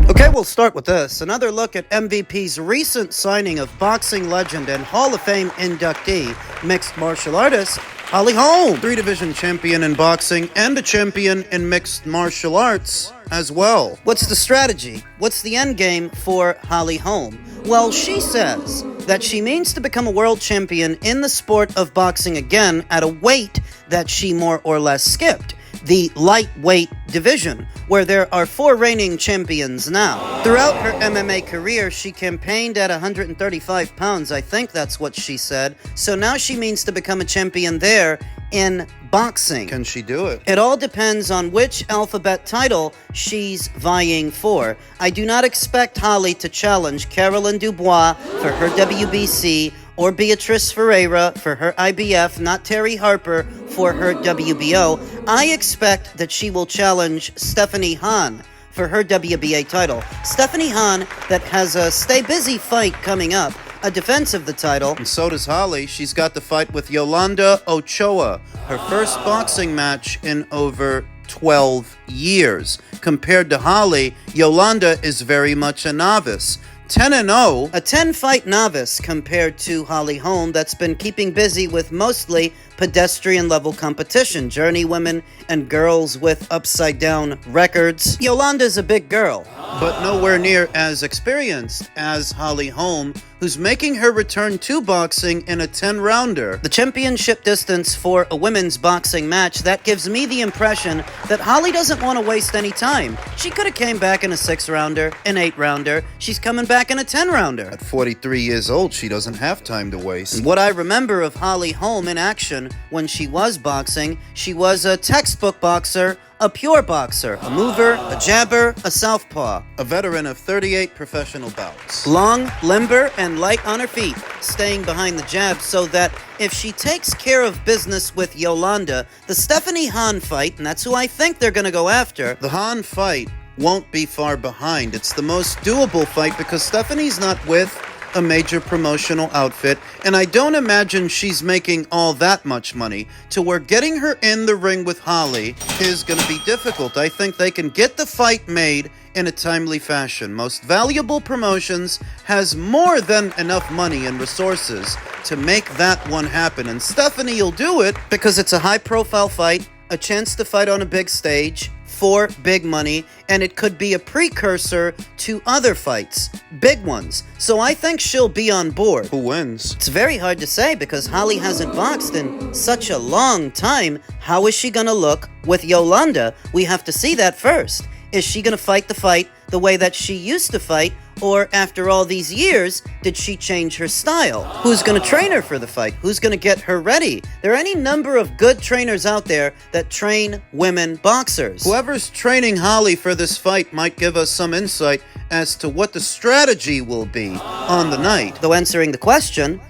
Okay, we'll start with this. Another look at MVP's recent signing of boxing legend and Hall of Fame inductee, mixed martial artist, Holly Holm. 3-division champion in boxing and a champion in mixed martial arts as well. What's the strategy? What's the end game for Holly Holm? Well, she says that she means to become a world champion in the sport of boxing again at a weight that she more or less skipped, the lightweight division, where there are 4 reigning champions now. Throughout her MMA career, she campaigned at 135 pounds, I think that's what she said, so now she means to become a champion there in boxing. Can she do it? It all depends on which alphabet title she's vying for. I do not expect Holly to challenge Caroline Dubois for her WBC or Beatrice Ferreira for her IBF, not Terry Harper for her WBO. I expect that she will challenge Stephanie Han for her WBA title. Stephanie Han that has a stay busy fight coming up, a defense of the title. And so does Holly. She's got the fight with Yolanda Ochoa, her first boxing match in over 12 years. Compared to Holly, Yolanda is very much a novice. 10-0, a 10-fight novice compared to Holly Holm that's been keeping busy with mostly pedestrian-level competition, journeywomen and girls with upside-down records. Yolanda's a big girl, but nowhere near as experienced as Holly Holm, who's making her return to boxing in a 10-rounder. The championship distance for a women's boxing match, that gives me the impression that Holly doesn't want to waste any time. She could have came back in a 6-rounder, an 8-rounder. She's coming back in a 10-rounder. At 43 years old, she doesn't have time to waste. What I remember of Holly Holm in action when she was boxing, she was a textbook boxer, a pure boxer, a mover, a jabber, a southpaw, a veteran of 38 professional bouts. Long, limber, and light on her feet, staying behind the jab so that if she takes care of business with Yolanda, the Stephanie Han fight, and that's who I think they're going to go after, the Han fight won't be far behind. It's the most doable fight because Stephanie's not with a major promotional outfit, and I don't imagine she's making all that much money to where getting her in the ring with Holly is going to be difficult. I think they can get the fight made in a timely fashion. Most Valuable Promotions has more than enough money and resources to make that one happen, and Stephanie will do it because it's a high-profile fight, a chance to fight on a big stage, for big money, and it could be a precursor to other fights, big ones. So I think she'll be on board. Who wins? It's very hard to say because Holly hasn't boxed in such a long time. How is she gonna look with Yolanda? We have to see that first. Is she gonna fight the fight the way that she used to fight, or after all these years, did she change her style? Who's gonna train her for the fight? Who's gonna get her ready? There are any number of good trainers out there that train women boxers. Whoever's training Holly for this fight might give us some insight as to what the strategy will be on the night. Though answering the question,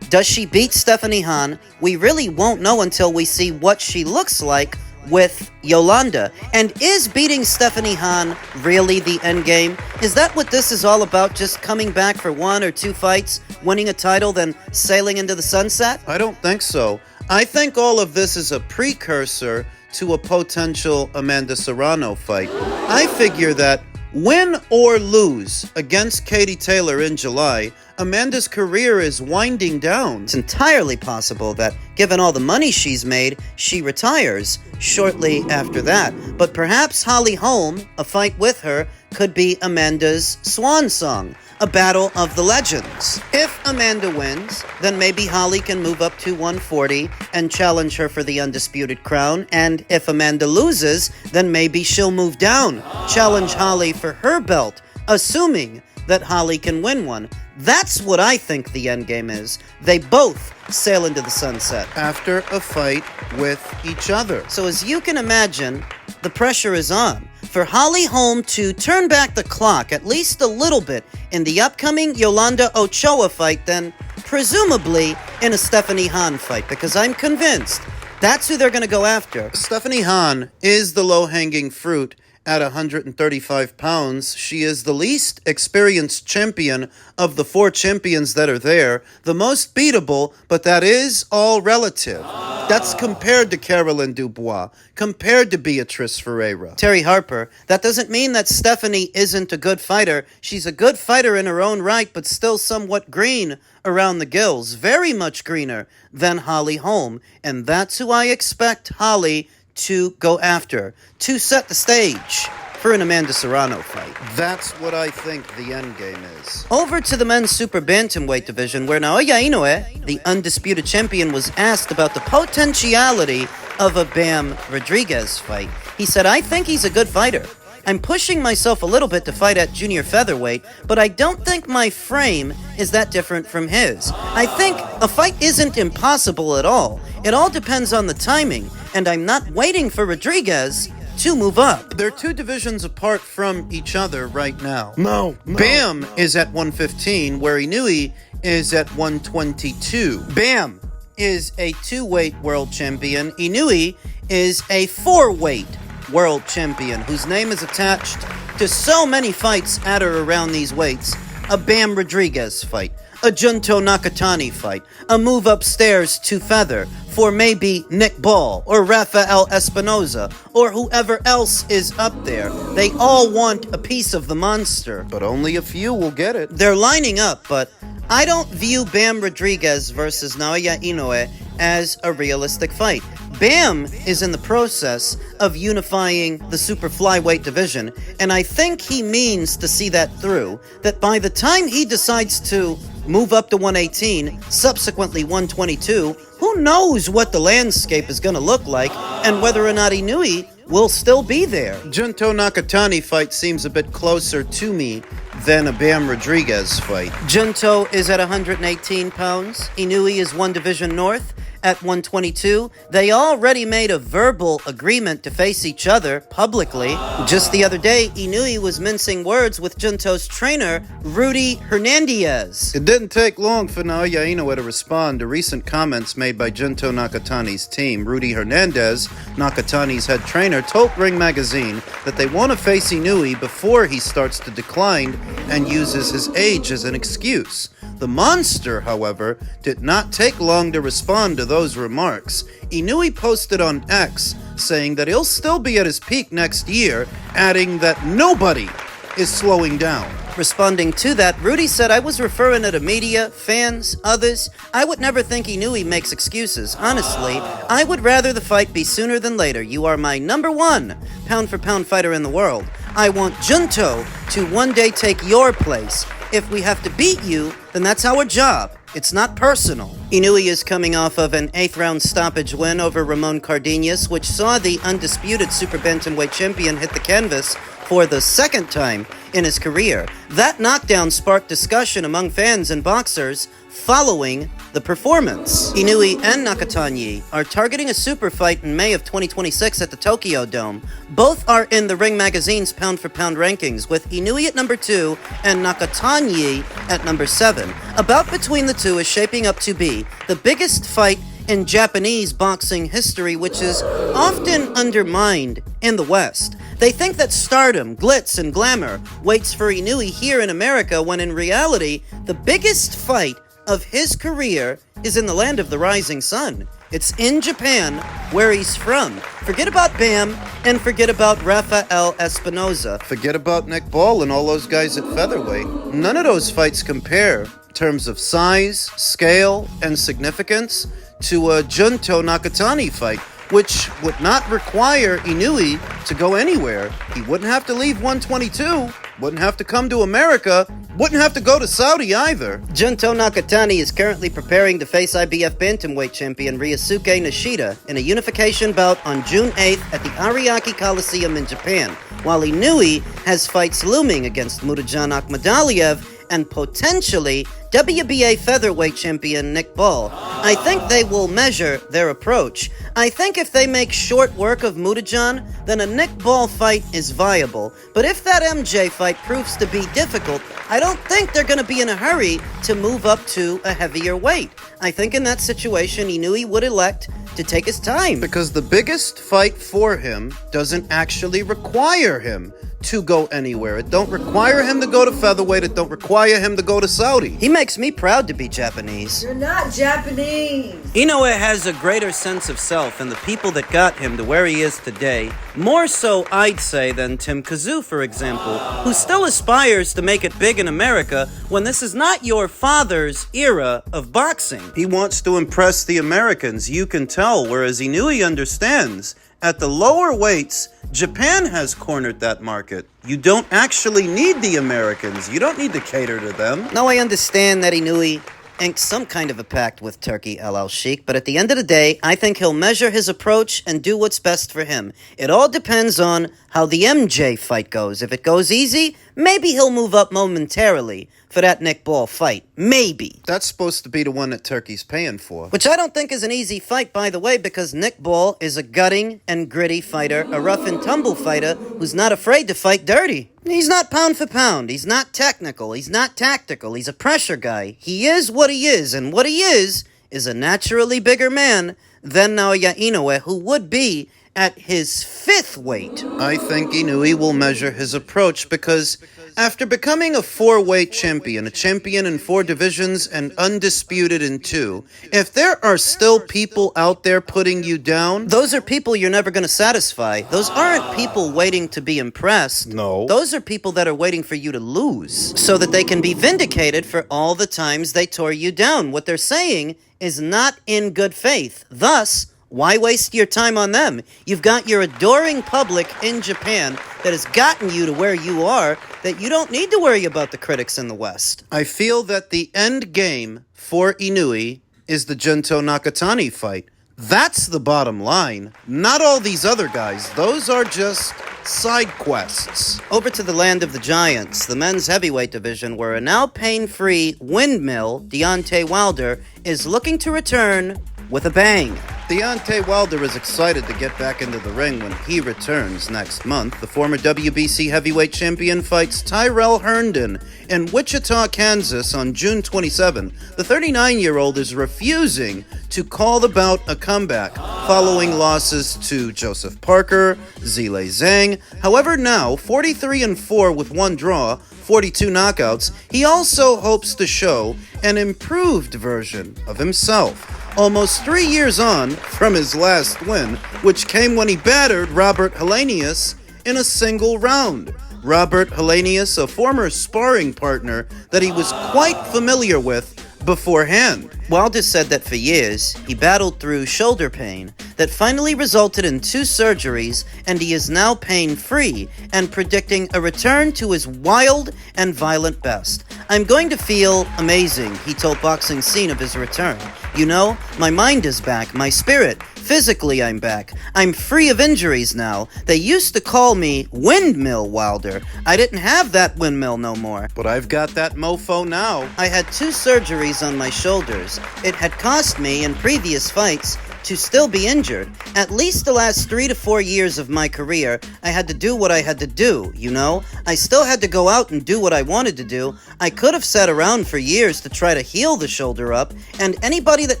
does she beat Stephanie Han? We really won't know until we see what she looks like with Yolanda. And is beating Stephanie Han really the end game? Is that what this is all about? Just coming back for 1 or 2 fights, winning a title, then sailing into the sunset? I don't think so. I think all of this is a precursor to a potential Amanda Serrano fight. I figure that win or lose against Katie Taylor in July, Amanda's career is winding down. It's entirely possible that, given all the money she's made, she retires shortly after that. But perhaps Holly Holm, a fight with her, could be Amanda's swan song, a battle of the legends. If Amanda wins, then maybe Holly can move up to 140 and challenge her for the undisputed crown, and if Amanda loses, then maybe she'll move down, challenge Holly for her belt, assuming that Holly can win one. That's what I think the endgame is. They both sail into the sunset after a fight with each other. So as you can imagine, the pressure is on for Holly Holm to turn back the clock at least a little bit in the upcoming Yolanda Ochoa fight, then presumably in a Stephanie Han fight, because I'm convinced that's who they're going to go after. Stephanie Han is the low-hanging fruit. At 135 pounds, she is the least experienced champion of the 4 champions that are there, the most beatable, but that is all relative. That's compared to Caroline Dubois, compared to Beatrice Ferreira. Terry Harper, that doesn't mean that Stephanie isn't a good fighter. She's a good fighter in her own right, but still somewhat green around the gills, very much greener than Holly Holm, and that's who I expect Holly to go after, to set the stage for an Amanda Serrano fight. That's what I think the end game is. Over to the men's super bantamweight division, where Naoya Inoue, the undisputed champion, was asked about the potentiality of a Bam Rodriguez fight. He said, "I think he's a good fighter. I'm pushing myself a little bit to fight at junior featherweight, but I don't think my frame is that different from his. I think a fight isn't impossible at all. It all depends on the timing, and I'm not waiting for Rodriguez to move up." They're 2 divisions apart from each other right now. No. Bam is at 115, where Inoue is at 122. Bam is a 2-weight world champion. Inoue is a 4-weight world champion, whose name is attached to so many fights at or around these weights. A Bam Rodriguez fight, a Junto Nakatani fight, a move upstairs to feather for maybe Nick Ball or Rafael Espinoza or whoever else is up there. They all want a piece of the monster, but only a few will get it. They're lining up, but I don't view Bam Rodriguez versus Naoya Inoue as a realistic fight. Bam is in the process of unifying the super flyweight division, and I think he means to see that through, that by the time he decides to move up to 118, subsequently 122, who knows what the landscape is going to look like, and whether or not Inoue will still be there. Junto Nakatani fight seems a bit closer to me than a Bam Rodriguez fight. Junto is at 118 pounds. Inoue is 1 division north at 122. They already made a verbal agreement to face each other publicly. Just the other day, Inoue was mincing words with Junto's trainer, Rudy Hernandez. It didn't take long for Naoya Inoue to respond to recent comments made by Junto Nakatani's team. Rudy Hernandez, Nakatani's head trainer, told Ring Magazine that they want to face Inoue before he starts to decline and uses his age as an excuse. The monster, however, did not take long to respond to those remarks. Inoue posted on X saying that he'll still be at his peak next year, adding that nobody is slowing down. Responding to that, Rudy said, "I was referring to the media, fans, others. I would never think Inoue makes excuses. Honestly, I would rather the fight be sooner than later. You are my number 1 pound-for-pound fighter in the world. I want Junto to one day take your place. If we have to beat you, then that's our job. It's not personal." Inoue is coming off of an 8th-round stoppage win over Ramon Cardenas, which saw the undisputed super bantamweight champion hit the canvas for the 2nd time in his career. That knockdown sparked discussion among fans and boxers following the performance. Inoue and Nakatani are targeting a super fight in May of 2026 at the Tokyo Dome. Both are in the Ring Magazine's pound-for-pound rankings, with Inoue at number 2 and Nakatani at number 7. A bout between the two is shaping up to be the biggest fight in Japanese boxing history, which is often undermined in the West. They think that stardom, glitz, and glamour waits for Inoue here in America, when in reality, the biggest fight of his career is in the land of the rising sun. It's in Japan, where he's from. Forget about Bam, and forget about Rafael Espinoza. Forget about Nick Ball and all those guys at featherweight. None of those fights compare terms of size, scale, and significance to a Junto-Nakatani fight, which would not require Inoue to go anywhere. He wouldn't have to leave 122, wouldn't have to come to America, wouldn't have to go to Saudi either. Junto-Nakatani is currently preparing to face IBF bantamweight champion Ryosuke Nishida in a unification bout on June 8th at the Ariake Coliseum in Japan, while Inoue has fights looming against Murodjan Akhmadaliev and potentially WBA featherweight champion Nick Ball. I think they will measure their approach. I think if they make short work of Murodjan, then a Nick Ball fight is viable. But if that MJ fight proves to be difficult, I don't think they're going to be in a hurry to move up to a heavier weight. I think in that situation, Inoue would elect to take his time. Because the biggest fight for him doesn't actually require him to go anywhere. It don't require him to go to featherweight. It don't require him to go to Saudi. He makes me proud to be Japanese. You're not Japanese. Inoue has a greater sense of self and the people that got him to where he is today. More so, I'd say, than Tim Kazoo, for example, who still aspires to make it big in America when this is not your father's era of boxing. He wants to impress the Americans, you can tell, whereas Inoue understands at the lower weights, Japan has cornered that market. You don't actually need the Americans. You don't need to cater to them. Now I understand that Inoue inked some kind of a pact with Turki El Sheikh, but at the end of the day, I think he'll measure his approach and do what's best for him. It all depends on how the MJ fight goes. If it goes easy, maybe he'll move up momentarily for that Nick Ball fight. Maybe. That's supposed to be the one that Turkey's paying for. Which I don't think is an easy fight, by the way, because Nick Ball is a gutting and gritty fighter, a rough and tumble fighter who's not afraid to fight dirty. He's not pound for pound. He's not technical. He's not tactical. He's a pressure guy. He is what he is, and what he is a naturally bigger man than Naoya Inoue, who would be at his fifth weight. I think Inoue will measure his approach because after becoming a 4-weight champion, a champion in 4 divisions and undisputed in 2, if there are still people out there putting you down, those are people you're never going to satisfy. Those aren't people waiting to be impressed. No. Those are people that are waiting for you to lose so that they can be vindicated for all the times they tore you down. What they're saying is not in good faith. Thus, why waste your time on them? You've got your adoring public in Japan that has gotten you to where you are, that you don't need to worry about the critics in the West. I feel that the end game for Inoue is the Junto-Nakatani fight. That's the bottom line. Not all these other guys. Those are just side quests. Over to the land of the giants, the men's heavyweight division, where a now pain-free windmill, Deontay Wilder, is looking to return with a bang. Deontay Wilder is excited to get back into the ring when he returns next month. The former WBC heavyweight champion fights Tyrell Herndon in Wichita, Kansas on June 27. The 39-year-old is refusing to call the bout a comeback following losses to Joseph Parker, Zhilei Zhang. However, now 43-4 with 1 draw, 42 knockouts, he also hopes to show an improved version of himself. Almost 3 years on from his last win, which came when he battered Robert Helenius in a single round. Robert Helenius, a former sparring partner that he was quite familiar with beforehand. Wilder said that for years, he battled through shoulder pain that finally resulted in 2 surgeries, and he is now pain-free and predicting a return to his wild and violent best. I'm going to feel amazing, he told Boxing Scene of his return. You know, my mind is back, my spirit. Physically, I'm back. I'm free of injuries now. They used to call me Windmill Wilder. I didn't have that windmill no more. But I've got that mofo now. I had 2 surgeries on my shoulders. It had cost me in previous fights to still be injured. At least the last 3 to 4 years of my career, I had to do what I had to do, you know? I still had to go out and do what I wanted to do. I could have sat around for years to try to heal the shoulder up, and anybody that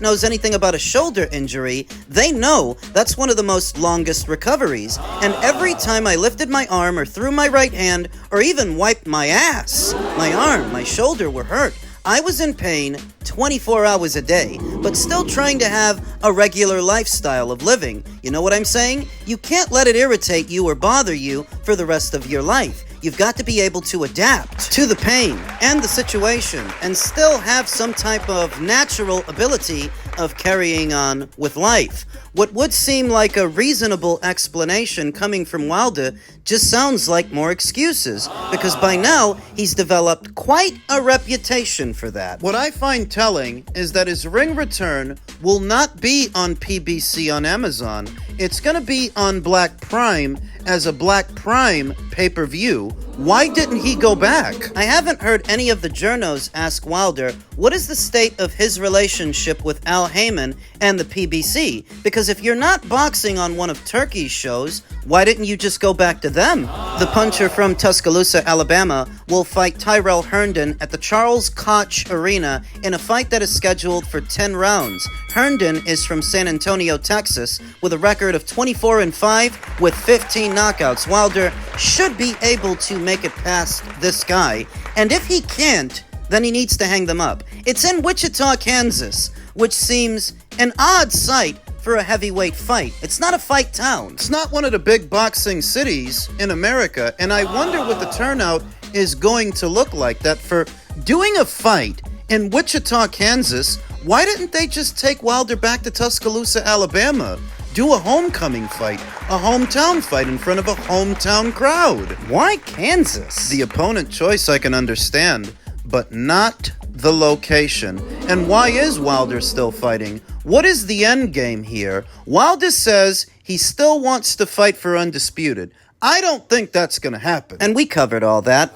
knows anything about a shoulder injury, they know that's one of the most longest recoveries. And every time I lifted my arm or threw my right hand, or even wiped my ass, my arm, my shoulder were hurt. I was in pain 24 hours a day, but still trying to have a regular lifestyle of living. You know what I'm saying? You can't let it irritate you or bother you for the rest of your life. you've got to be able to adapt to the pain and the situation and still have some type of natural ability of carrying on with life. What would seem like a reasonable explanation coming from Wilder just sounds like more excuses, because by now he's developed quite a reputation for that. What I find telling is that his ring return will not be on PBC on Amazon. It's going to be on Black Prime as a Black Prime pay-per-view. Why didn't he go back? I haven't heard any of the journos ask Wilder what is the state of his relationship with Al Heyman and the PBC, because if you're not boxing on one of Turkey's shows, why didn't you just go back to them? The puncher from Tuscaloosa, Alabama, will fight Tyrell Herndon at the Charles Koch Arena in a fight that is scheduled for 10 rounds. Herndon is from San Antonio, Texas, with a record of 24-5 with 15 knockouts. Wilder should be able to make it past this guy, and if he can't, then he needs to hang them up. It's in Wichita, Kansas, which seems an odd sight for a heavyweight fight. It's not a fight town. It's not one of the big boxing cities in America, and I wonder what the turnout is going to look like. That for doing a fight in Wichita, Kansas, why didn't they just take Wilder back to Tuscaloosa, Alabama? Do a homecoming fight, a hometown fight in front of a hometown crowd. Why Kansas? The opponent choice I can understand, but not the location. And why is Wilder still fighting? What is the end game here? Wilder says he still wants to fight for undisputed. I don't think that's going to happen. And we covered all that.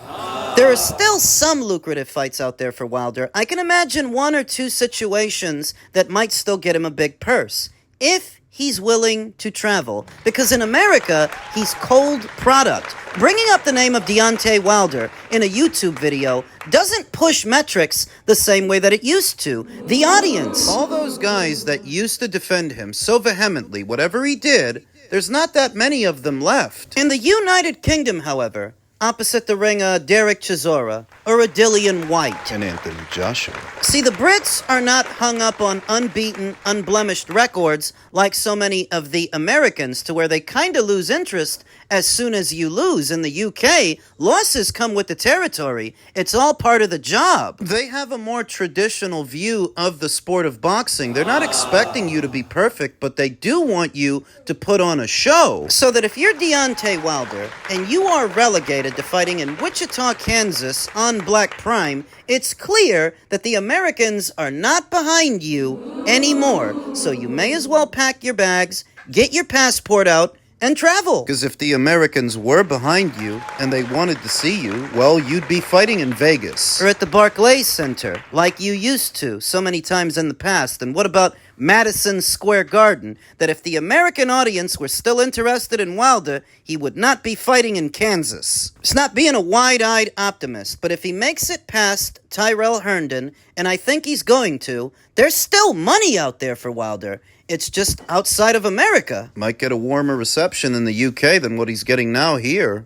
There are still some lucrative fights out there for Wilder. I can imagine one or two situations that might still get him a big purse, if he's willing to travel. Because in America, he's cold product. Bringing up the name of Deontay Wilder in a YouTube video doesn't push metrics the same way that it used to. The audience. All those guys that used to defend him so vehemently, whatever he did, there's not that many of them left. In the United Kingdom, however, opposite the ring, Derek Chisora or a Dillian White. And Anthony Joshua. See, the Brits are not hung up on unbeaten, unblemished records like so many of the Americans, to where they kind of lose interest as soon as you lose. In the UK, losses come with the territory. It's all part of the job. They have a more traditional view of the sport of boxing. They're not expecting you to be perfect, but they do want you to put on a show. So that if you're Deontay Wilder and you are relegated to fighting in Wichita, Kansas on Black Prime, it's clear that the Americans are not behind you anymore. So you may as well pack your bags, get your passport out, and travel. Because if the Americans were behind you and they wanted to see you, well, you'd be fighting in Vegas. Or at the Barclays Center, like you used to so many times in the past. And what about Madison Square Garden? That if the American audience were still interested in Wilder, he would not be fighting in Kansas. It's not being a wide-eyed optimist, but if he makes it past Tyrell Herndon, and I think he's going to, there's still money out there for Wilder. It's just outside of America. Might get a warmer reception in the UK than what he's getting now here.